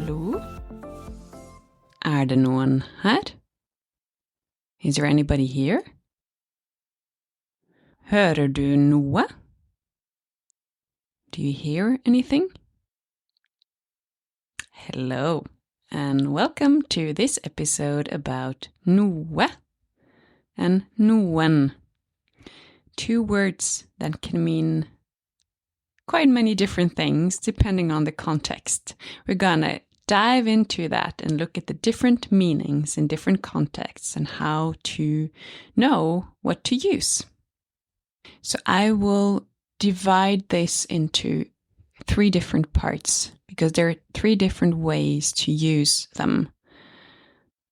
Hallo? Det noen her? Is there anybody here? Hører du noe? Do you hear anything? Hello, and welcome to this episode about noe and noen. Two words that can mean quite many different things depending on the context. We're gonna dive into that and look at the different meanings in different contexts and how to know what to use. So I will divide this into three different parts because there are three different ways to use them.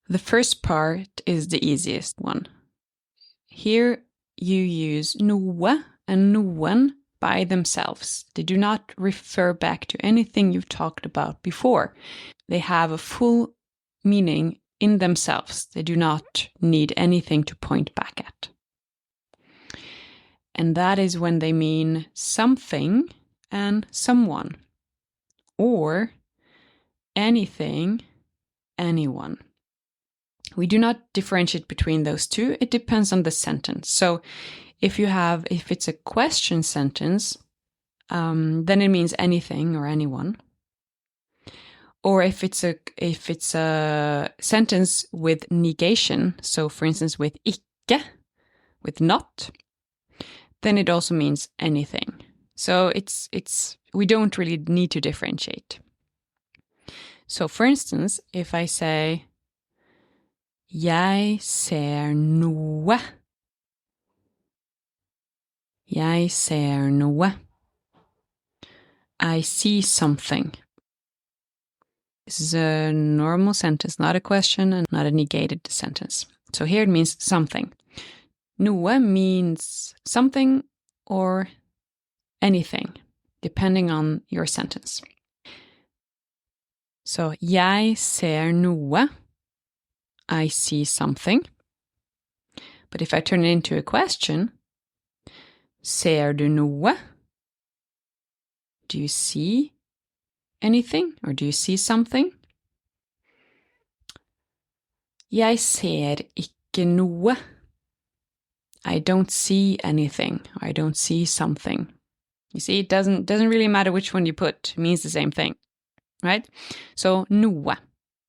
The first part is the easiest one. Here you use noe and noen by themselves. They do not refer back to anything you've talked about before. They have a full meaning in themselves. They do not need anything to point back at. And that is when they mean something and someone, or anything, anyone. We do not differentiate between those two. It depends on the sentence. So if it's a question sentence, then it means anything or anyone. Or if it's a sentence with negation, so for instance with ikke, with not, then it also means anything. So we don't really need to differentiate. So for instance, if I say Jeg ser noe. Jeg ser noe. I see something. This is a normal sentence, not a question and not a negated sentence. So here it means something. Noe means something or anything, depending on your sentence. So, jeg ser noe. I see something. But if I turn it into a question, ser du noe? Do you see anything or do you see something? Jeg ser ikke noe. I don't see anything, or I don't see something. You see, it doesn't really matter which one you put. It means the same thing, right? So, noe.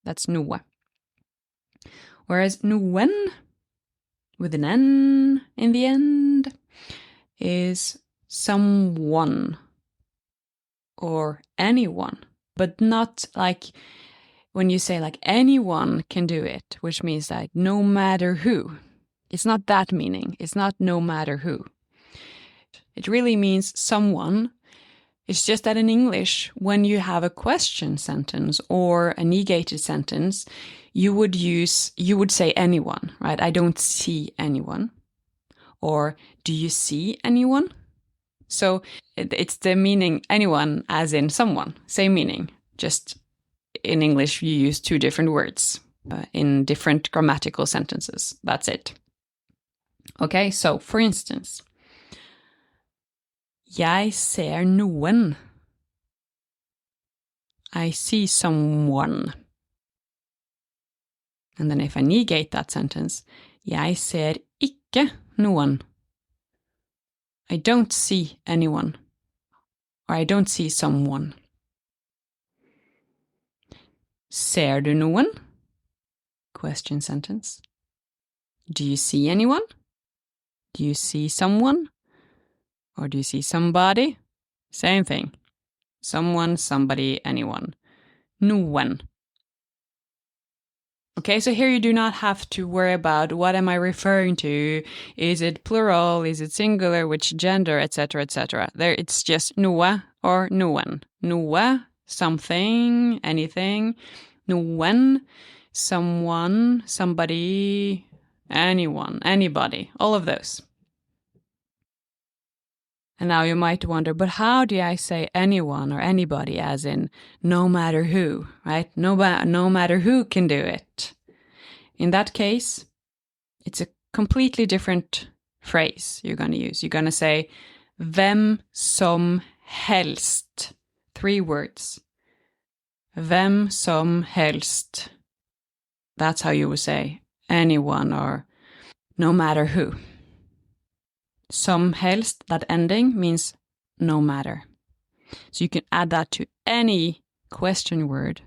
That's noe. Whereas noen, with an N in the end, is someone or anyone, but not like when you say like anyone can do it, which means like no matter who. It's not that meaning. It's not no matter who. It really means someone. It's just that in English, when you have a question sentence or a negated sentence, you would say anyone, right? I don't see anyone. Or do you see anyone? So it's the meaning anyone as in someone, same meaning. Just in English, you use two different words in different grammatical sentences. That's it. Okay, so for instance, Jeg ser noen. I see someone. And then if I negate that sentence, Jeg ser ikke noen. I don't see anyone. Or I don't see someone. Ser du noen? Question sentence. Do you see anyone? Do you see someone? Or do you see somebody? Same thing. Someone, somebody, anyone. Noen. Okay, so here you do not have to worry about what am I referring to. Is it plural? Is it singular? Which gender? Etc., etc. There, it's just noe or noen. Noe, something, anything. Noen, someone, somebody, anyone, anybody. All of those. And now you might wonder, but how do I say anyone or anybody as in no matter who, right? No matter who can do it. In that case, it's a completely different phrase you're going to use. You're going to say hvem som helst. 3 words. vem som helst. That's how you would say anyone or no matter who. Som helst, that ending means no matter. So you can add that to any question word.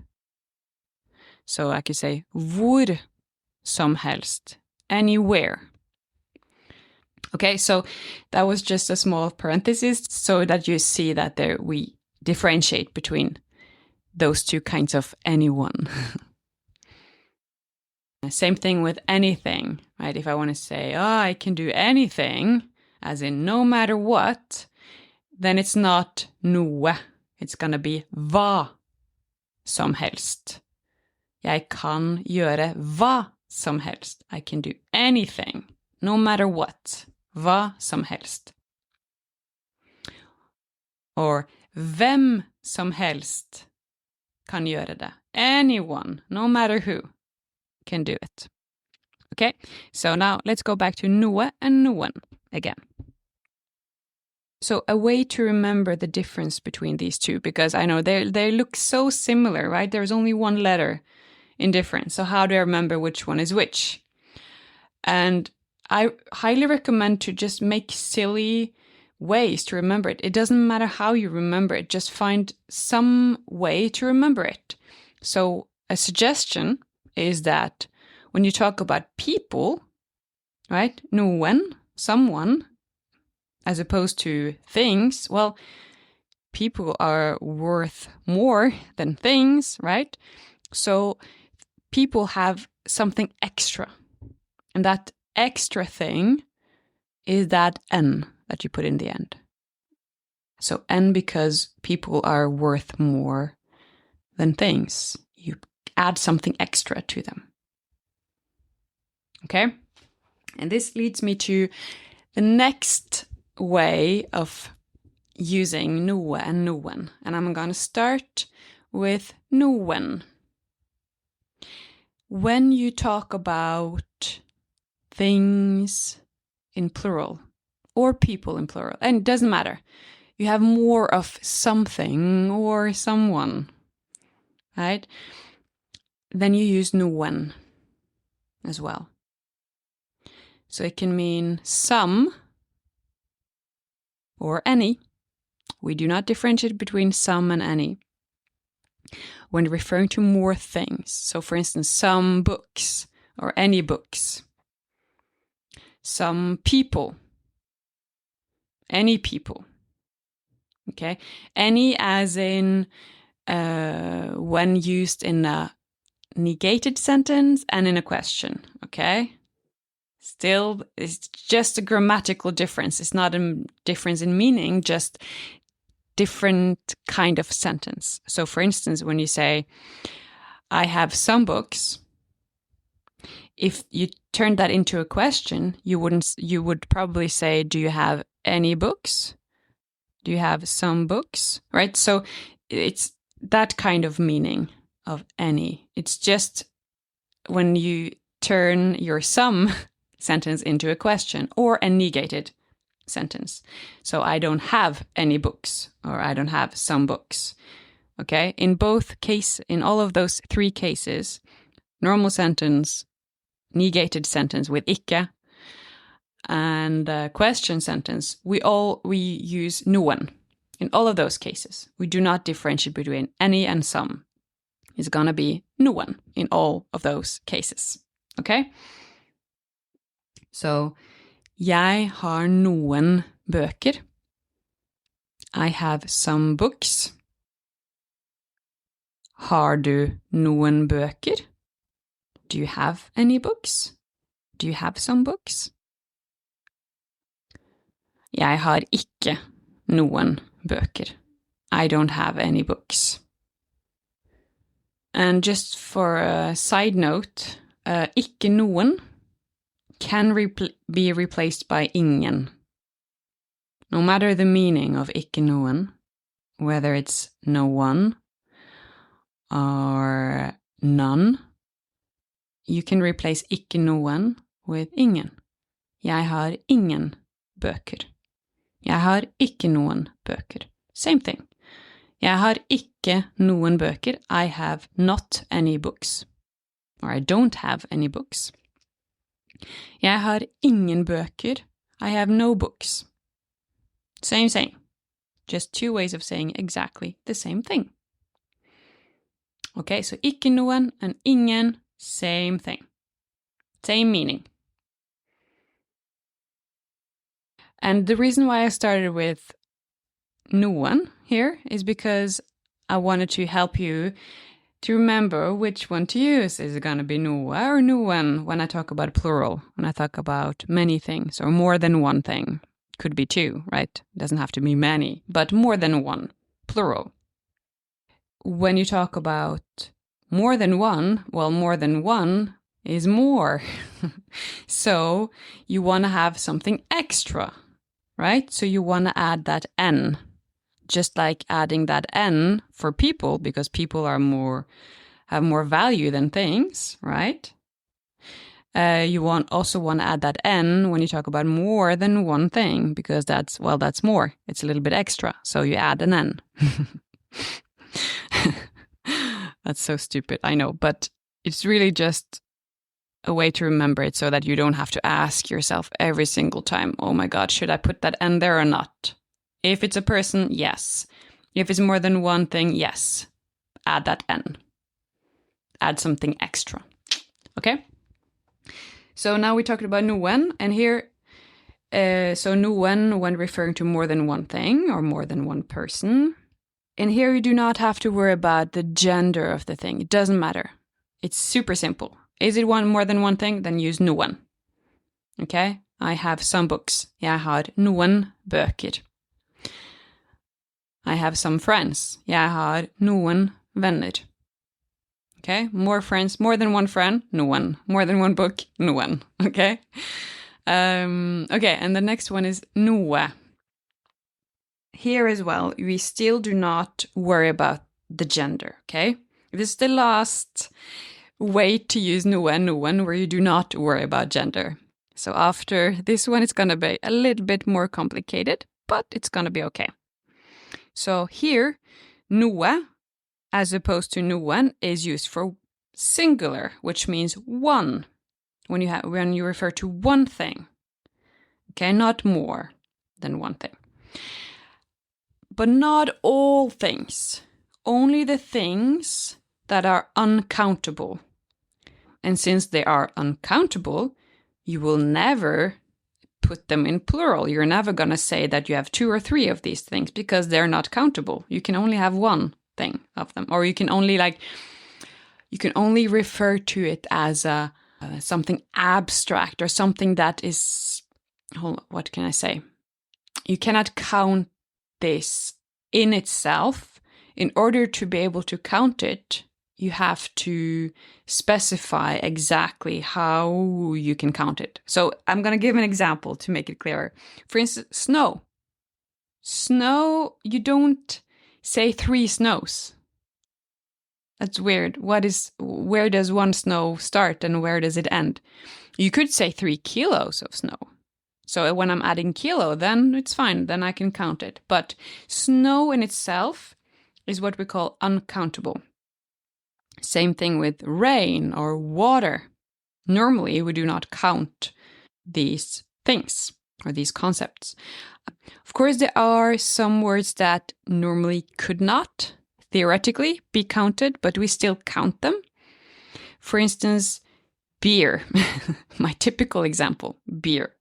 So I could say hvor som helst, anywhere. Okay, so that was just a small parenthesis so that you see that there we differentiate between those two kinds of anyone. Same thing with anything, right? If I want to say, I can do anything, as in no matter what, then it's not noe. It's gonna be hva som helst. Jeg kan gjøre hva som helst. I can do anything, no matter what. Hva som helst. Or hvem som helst kan gjøre det. Anyone, no matter who, can do it. Okay, so now let's go back to noe and noen again. So a way to remember the difference between these two, because I know they look so similar, right? There's only one letter in difference. So how do I remember which one is which? And I highly recommend to just make silly ways to remember it. It doesn't matter how you remember it, just find some way to remember it. So a suggestion is that when you talk about people, right, noen, someone, as opposed to things, well, people are worth more than things, right? So people have something extra. And that extra thing is that n that you put in the end. So n because people are worth more than things. You add something extra to them. Okay? And this leads me to the next way of using noe and noen. And I'm going to start with noen. When you talk about things in plural or people in plural, and it doesn't matter, you have more of something or someone, right? Then you use noen as well. So it can mean some or any. We do not differentiate between some and any when referring to more things. So for instance, some books or any books. Some people, any people. Okay, any as in when used in a negated sentence and in a question. Okay, still it's just a grammatical difference. It's not a difference in meaning, just different kind of sentence. So for instance, when you say, I have some books, if you turn that into a question, you would probably say, do you have any books? Do you have some books? Right? So it's that kind of meaning of any. It's just when you turn your some sentence into a question or a negated sentence. So I don't have any books, or I don't have some books. Okay? In all of those three cases, normal sentence, negated sentence with ikke, and question sentence, we use noen. In all of those cases, we do not differentiate between any and some. It's gonna be noen in all of those cases. Okay? So, jeg har noen bøker. I have some books. Har du noen bøker? Do you have any books? Do you have some books? Jeg har ikke noen bøker. I don't have any books. And just for a side note, ikke noen can be replaced by ingen. No matter the meaning of ikke noen, whether it's no one or none, you can replace ikke noen with ingen. Jeg har ingen bøker. Jeg har ikke noen bøker. Same thing. Jeg har ikke ikke noen bøker. I have not any books. Or I don't have any books. Jeg har ingen bøker. I have no books. Same. Just two ways of saying exactly the same thing. Okay, so ikke noen and ingen, same thing. Same meaning. And the reason why I started with noen here is because I wanted to help you to remember which one to use. Is it going to be noe or noen when I talk about plural, when I talk about many things or more than one thing? Could be two, right? It doesn't have to be many, but more than one, plural. When you talk about more than one, well, more than one is more. So you want to have something extra, right? So you want to add that n. Just like adding that n for people, because people are have more value than things, right? You also want to add that n when you talk about more than one thing, because that's more. It's a little bit extra, so you add an n. That's so stupid, I know, but it's really just a way to remember it so that you don't have to ask yourself every single time, oh my God, should I put that n there or not? If it's a person, yes. If it's more than one thing, yes. Add that n. Add something extra. Okay? So now we talked about noen, and here, so noen when referring to more than one thing or more than one person. And here you do not have to worry about the gender of the thing. It doesn't matter. It's super simple. Is it more than one thing? Then use noen. Okay? I have some books. Jeg har noen bøker. I have some friends. Jeg har noen venner. Okay? More friends, more than one friend, noen. More than one book, noen. Okay? Okay, and the next one is noe. Here as well, we still do not worry about the gender, okay? This is the last way to use noen, where you do not worry about gender. So after this one, it's going to be a little bit more complicated, but it's going to be okay. So here, noe, as opposed to noen, is used for singular, which means one, when you refer to one thing. Okay, not more than one thing. But not all things, only the things that are uncountable. And since they are uncountable, you will never put them in plural. You're never going to say that you have 2 or 3 of these things because they're not countable. You can only have one thing of them, or you can only refer to it as something abstract or something that is, what can I say? You cannot count this in itself. In order to be able to count it, you have to specify exactly how you can count it. So I'm going to give an example to make it clearer. For instance, snow. Snow, you don't say 3 snows. That's weird. Where does one snow start and where does it end? You could say 3 kilos of snow. So when I'm adding kilo, then it's fine. Then I can count it. But snow in itself is what we call uncountable. Same thing with rain or water. Normally, we do not count these things or these concepts. Of course, there are some words that normally could not theoretically be counted, but we still count them. For instance, beer. My typical example, beer.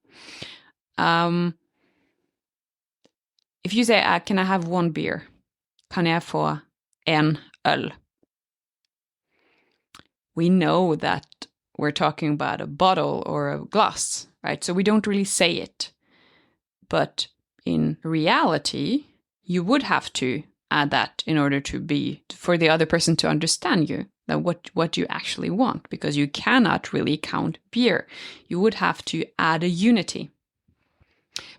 If you say, can I have 1 beer? Kan jeg få en øl? We know that we're talking about a bottle or a glass, right? So we don't really say it. But in reality, you would have to add that in order for the other person to understand you, that what you actually want, because you cannot really count beer. You would have to add a unity.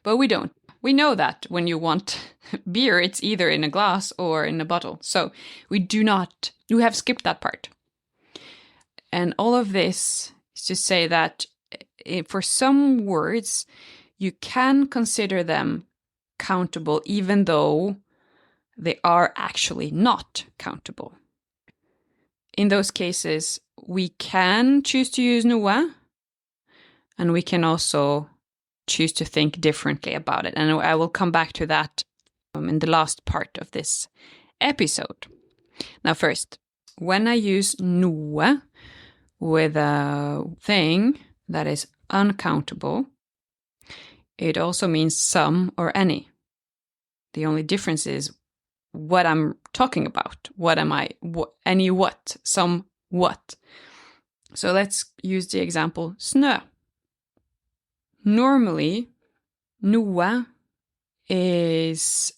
But we don't. We know that when you want beer, it's either in a glass or in a bottle. So we have skipped that part. And all of this is to say that for some words, you can consider them countable, even though they are actually not countable. In those cases, we can choose to use noen, and we can also choose to think differently about it. And I will come back to that in the last part of this episode. Now first, when I use noe with a thing that is uncountable, it also means some or any. The only difference is what I'm talking about. What am I? Any what? Some what? So let's use the example snø. Normally, noe is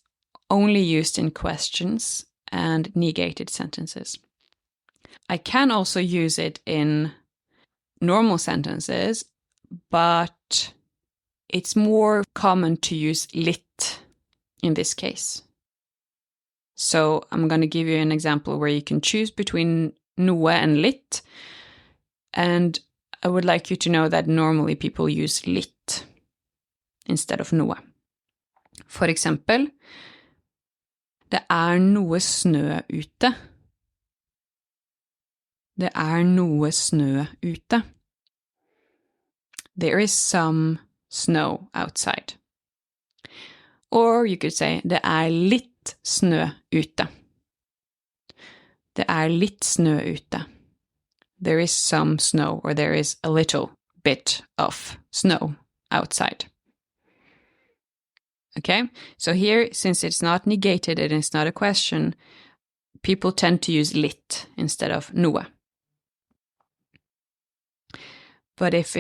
only used in questions and negated sentences. I can also use it in normal sentences, but it's more common to use lit in this case. So I'm going to give you an example where you can choose between noe and lit. And I would like you to know that normally people use lit instead of noe. For eksempel, det noe snø ute. Det noe snø ute. There is some snow outside. Or you could say, det litt snø ute. Det litt snø ute. There is some snow, or there is a little bit of snow outside. Okay, so here, since it's not negated and it's not a question, people tend to use lit instead of noe. But if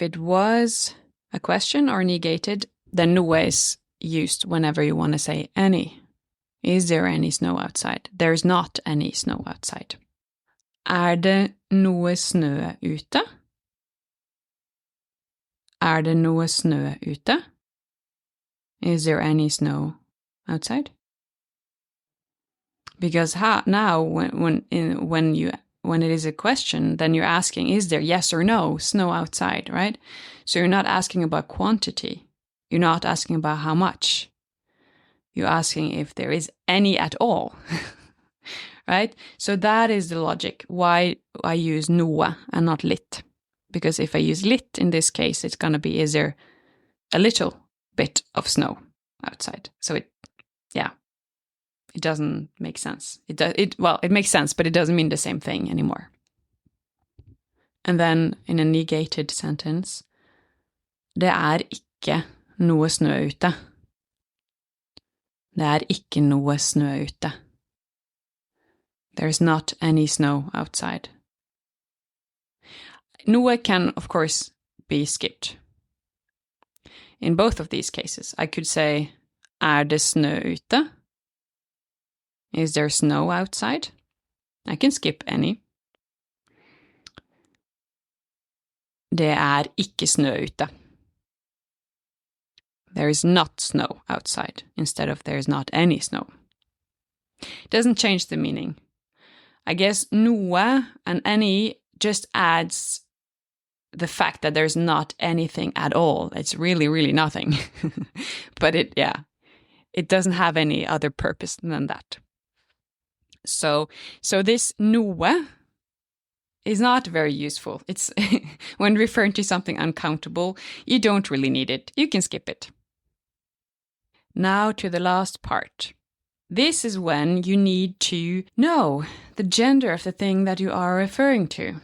it was a question or negated, then noe is used whenever you want to say any. Is there any snow outside? There's not any snow outside. Det noe snø ute? Det noe snø ute? Is there any snow outside? Because now, when it is a question, then you're asking, is there yes or no snow outside, right? So you're not asking about quantity. You're not asking about how much. You're asking if there is any at all, right? So that is the logic why I use noe and not lit. Because if I use lit in this case, it's going to be, is there a little bit of snow outside? So it doesn't make sense. It makes sense, but it doesn't mean the same thing anymore. And then in a negated sentence, det ikke noe snø ute. Det ikke noe snø ute. There's not any snow outside. Noe can, of course, be skipped. In both of these cases, I could say, det snø ute? Is there snow outside? I can skip any. Det ikke snø ute. There is not snow outside, instead of there is not any snow. It doesn't change the meaning. I guess noe and any just adds the fact that there's not anything at all. It's really, really nothing. But it doesn't have any other purpose than that. So this noe is not very useful. It's when referring to something uncountable, you don't really need it. You can skip it. Now to the last part. This is when you need to know the gender of the thing that you are referring to.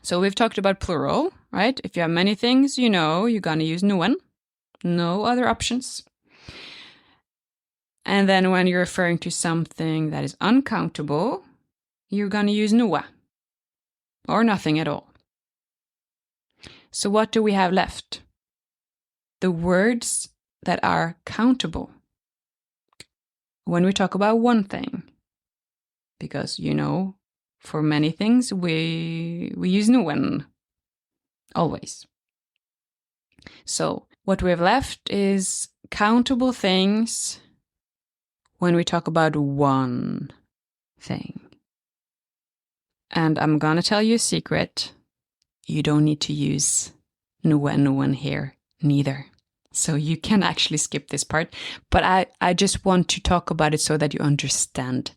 So we've talked about plural, right? If you have many things, you know you're going to use noen. No other options. And then when you're referring to something that is uncountable, you're going to use noe. Or nothing at all. So what do we have left? The words that are countable. When we talk about one thing, because, for many things we use noen, always. So what we have left is countable things when we talk about one thing. And I'm gonna tell you a secret. You don't need to use noen here neither. So you can actually skip this part. But I just want to talk about it so that you understand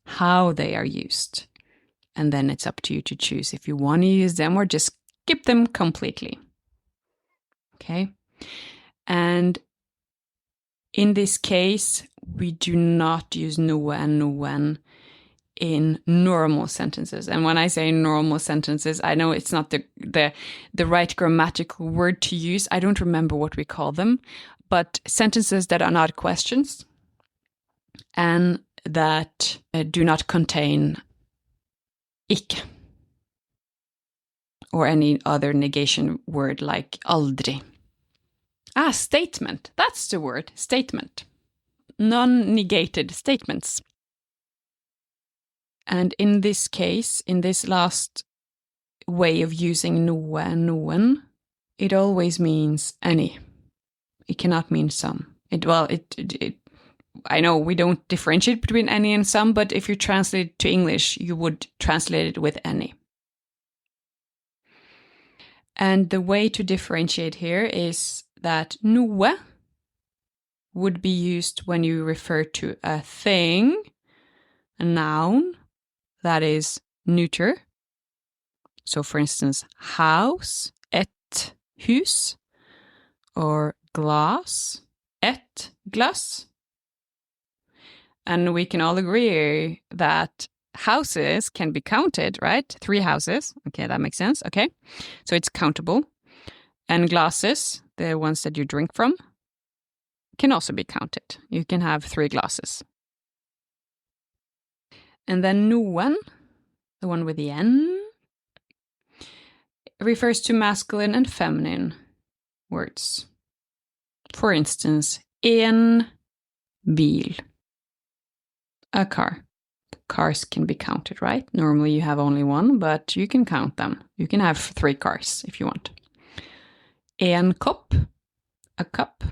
how they are used. And then it's up to you to choose if you want to use them or just skip them completely. Okay? And in this case, we do not use noe and noen in normal sentences. And when I say normal sentences, I know it's not the right grammatical word to use. I don't remember what we call them, but sentences that are not questions and that do not contain ikke or any other negation word like aldri. Statement. That's the word, statement. Non-negated statements. And in this case, in this last way of using noe and noen, it always means any. It cannot mean some. I know we don't differentiate between any and some, but if you translate it to English, you would translate it with any. And the way to differentiate here is that noe would be used when you refer to a thing, a noun, that is neuter. So for instance, house, et hus, or glass, et glass. And we can all agree that houses can be counted, right? 3 houses. Okay, that makes sense. Okay, so it's countable. And glasses, the ones that you drink from, can also be counted. You can have 3 glasses. And then noen, the one with the N, refers to masculine and feminine words. For instance, en bil, a car. Cars can be counted, right? Normally you have only one, but you can count them. You can have 3 cars if you want. En kopp, a cup.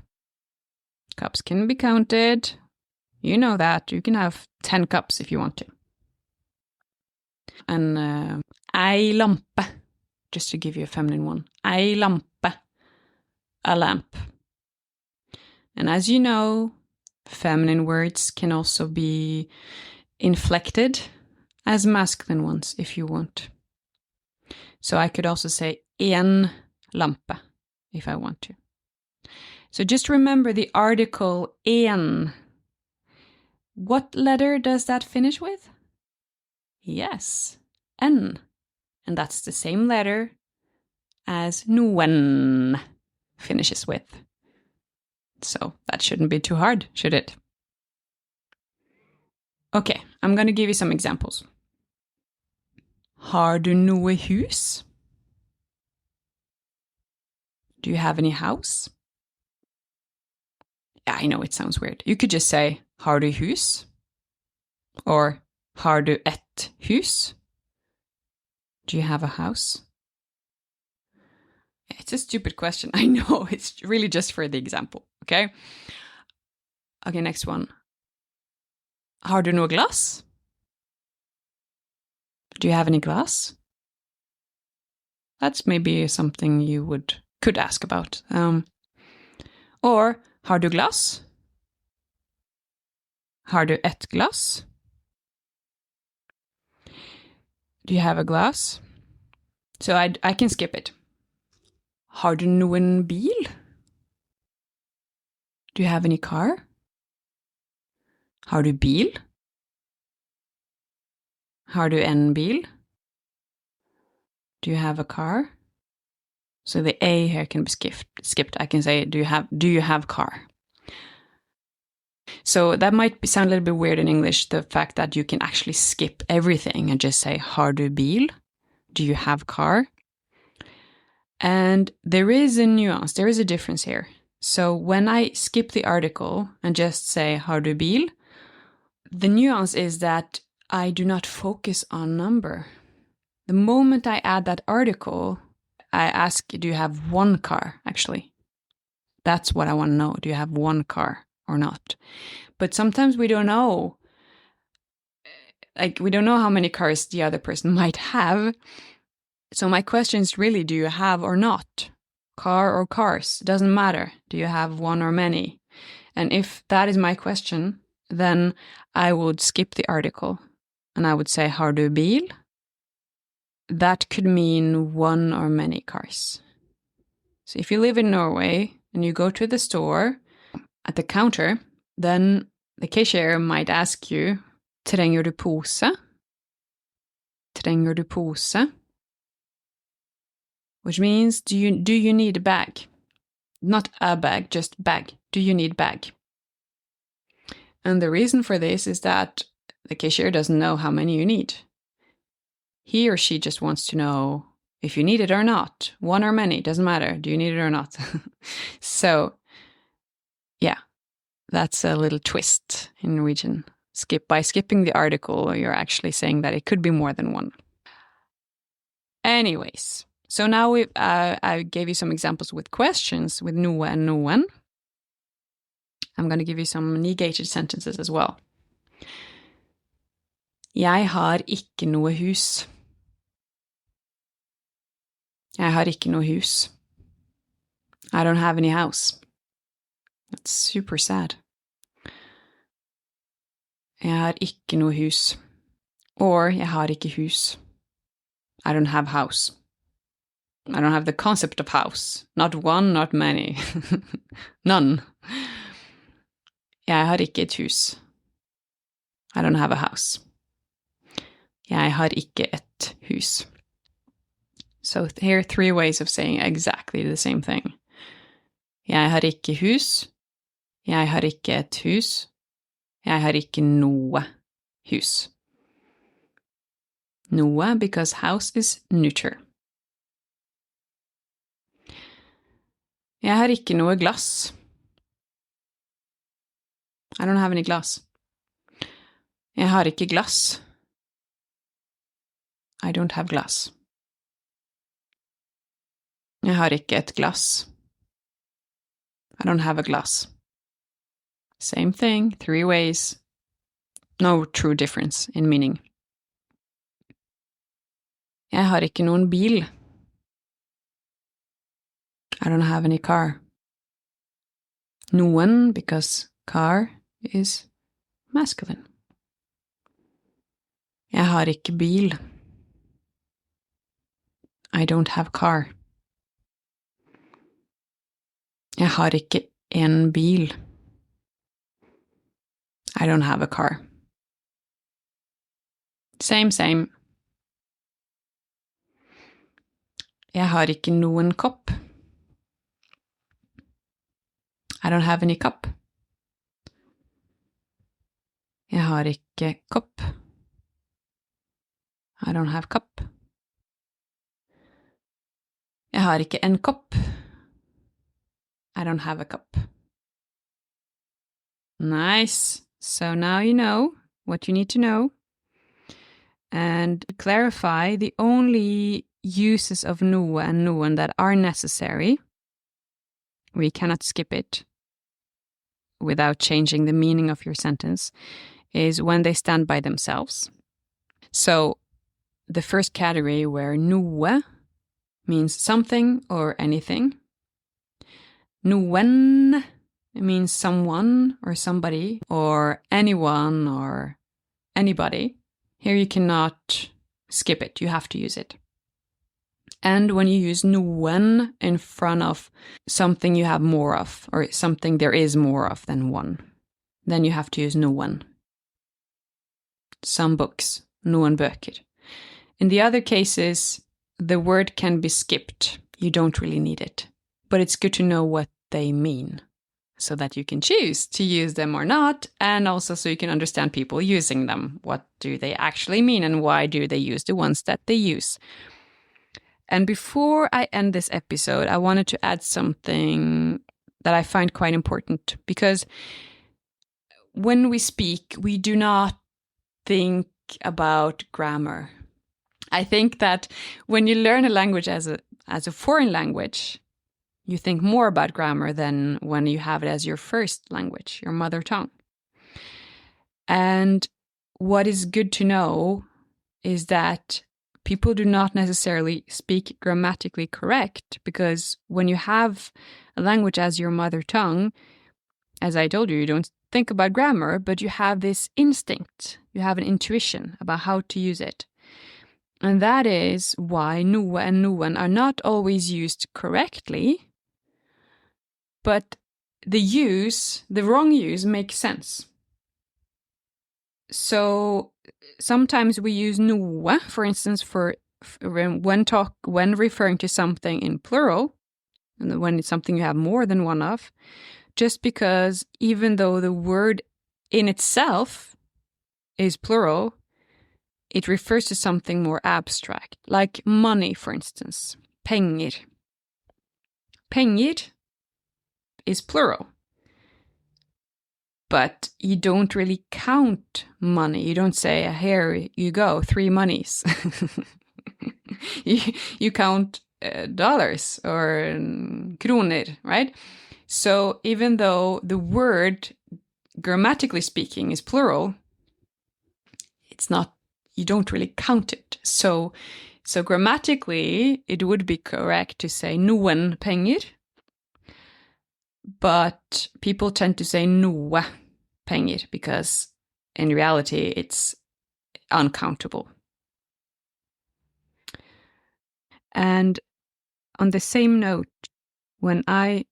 Cups can be counted. You know that. You can have 10 cups if you want to. And ei lampe, just to give you a feminine one. Ei lampe, a lamp. And as you know, feminine words can also be inflected as masculine ones if you want. So I could also say en lampe if I want to. So just remember the article en. What letter does that finish with? Yes, N. And that's the same letter as noen finishes with. So that shouldn't be too hard, should it? Okay, I'm going to give you some examples. Har du noe hus? Do you have any house? Yeah, I know it sounds weird. You could just say, har du hus? Or, har du et hus? Do you have a house? It's a stupid question. I know, it's really just for the example, okay? Okay, next one. Har du noe glass? Do you have any glass? That's maybe something you could ask about. Or, har du glass? Har du et glass? Do you have a glass? So I can skip it. Har du noen bil? Do you have any car? Har du bil? Har du en bil? Do you have a car? So the A here can be skipped. I can say, do you have car? So that might sound a little bit weird in English, the fact that you can actually skip everything and just say, har du bil? Do you have car? And there is a nuance, there is a difference here. So when I skip the article and just say, har du bil? The nuance is that I do not focus on number. The moment I add that article, I ask, do you have one car, actually? That's what I want to know. Do you have one car or not? But sometimes we don't know. Like, we don't know how many cars the other person might have. So my question is really, do you have or not? car or cars? Doesn't matter. Do you have one or many? And if that is my question, then I would skip the article and I would say, har du bil? That could mean one or many cars. So if you live in Norway and you go to the store at the counter, then the cashier might ask you, trenger du pose? Trenger du pose? Which means, do you need a bag? Not a bag, just bag. Do you need bag? And the reason for this is that the cashier doesn't know how many you need. He or she just wants to know if you need it or not. One or many, doesn't matter. Do you need it or not? So, yeah, that's a little twist in Norwegian. By skipping the article, you're actually saying that it could be more than one. Anyways, so now I gave you some examples with questions with noe and noen. I'm going to give you some negated sentences as well. Jeg har ikke noe hus. Jeg har ikke noe hus. I don't have any house. That's super sad. Jeg har ikke noe hus. Or jeg har ikke hus. I don't have house. I don't have the concept of house. Not one, not many. None. Jeg har ikke et hus. I don't have a house. Jeg har ikke et hus. So here are 3 ways of saying exactly the same thing. Jeg har ikke hus. Jeg har ikke et hus. Jeg har ikke noe hus. Noe, because house is neuter. Jeg har ikke noe glass. I don't have any glass. Jeg har ikke glass. I don't have glass. Jeg har ikke et glass. I don't have a glass. Same thing, 3 ways. No true difference in meaning. Jeg har ikke noen bil. I don't have any car. Noen, because car is masculine. Jeg har ikke bil. I don't have car. Jeg har ikke en bil. I don't have a car. Same. Jeg har ikke noen kopp. I don't have any cup. Jeg har ikke kopp. I don't have cup. Jeg har ikke en kopp. I don't have a cup. Nice. So now you know what you need to know. And clarify the only uses of noe and noen that are necessary. We cannot skip it without changing the meaning of your sentence, is when they stand by themselves. So the first category where noe means something or anything. Noen means someone or somebody or anyone or anybody. Here you cannot skip it. You have to use it. And when you use noen in front of something you have more of, or something there is more of than one, then you have to use noen. Some books, noen bøker. In the other cases, the word can be skipped. You don't really need it. But it's good to know what they mean, so that you can choose to use them or not, and also so you can understand people using them. What do they actually mean, and why do they use the ones that they use? And before I end this episode, I wanted to add something that I find quite important, because when we speak, we do not think about grammar. I think that when you learn a language as a foreign language, you think more about grammar than when you have it as your first language, your mother tongue. And what is good to know is that people do not necessarily speak grammatically correct, because when you have a language as your mother tongue, as I told you, you don't think about grammar, but you have this instinct, you have an intuition about how to use it. And that is why noe and noen are not always used correctly, but the wrong use makes sense. So sometimes we use noe, for instance, when referring to something in plural, and when it's something you have more than one of, just because even though the word in itself is plural, it refers to something more abstract, like money, for instance. Penger. Penger is plural. But you don't really count money. You don't say, here you go, 3 monies. you count dollars or kroner, right? So even though the word, grammatically speaking, is plural, it's not, you don't really count it. So grammatically, it would be correct to say noen penger, but people tend to say noe penger because in reality it's uncountable. And on the same note, when I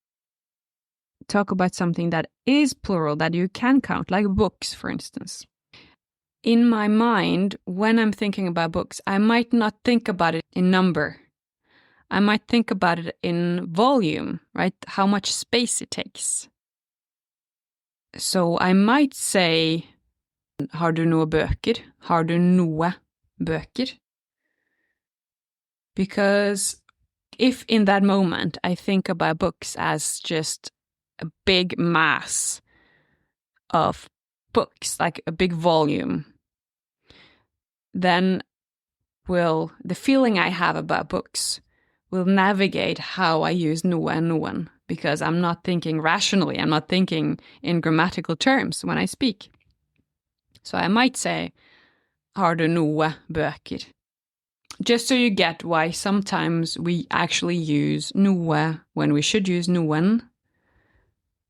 talk about something that is plural, that you can count, like books, for instance, in my mind, when I'm thinking about books, I might not think about it in number. I might think about it in volume, right? How much space it takes. So I might say, har du noe bøker? Har du noe bøker? Because if in that moment I think about books as just a big mass of books, like a big volume, then the feeling I have about books will navigate how I use noe and noen, because I'm not thinking rationally, I'm not thinking in grammatical terms when I speak. So I might say, har du noe bøker? Just so you get why sometimes we actually use noe when we should use noen,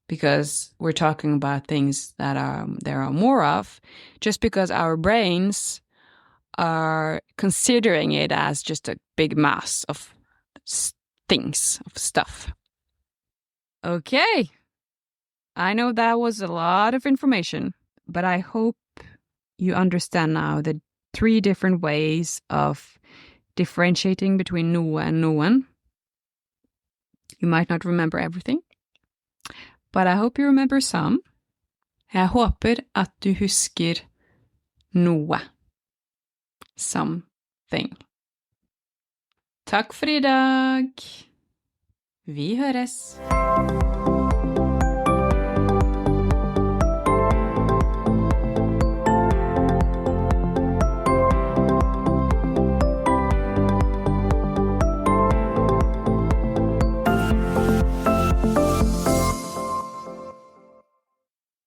because we're talking about things that there are more of, just because our brains are considering it as just a big mass of things, of stuff. Okay, I know that was a lot of information, but I hope you understand now the 3 different ways of differentiating between noe and noen. You might not remember everything, but I hope you remember some. Jeg håper at du husker noe. Something. Takk for i dag. Vi høres.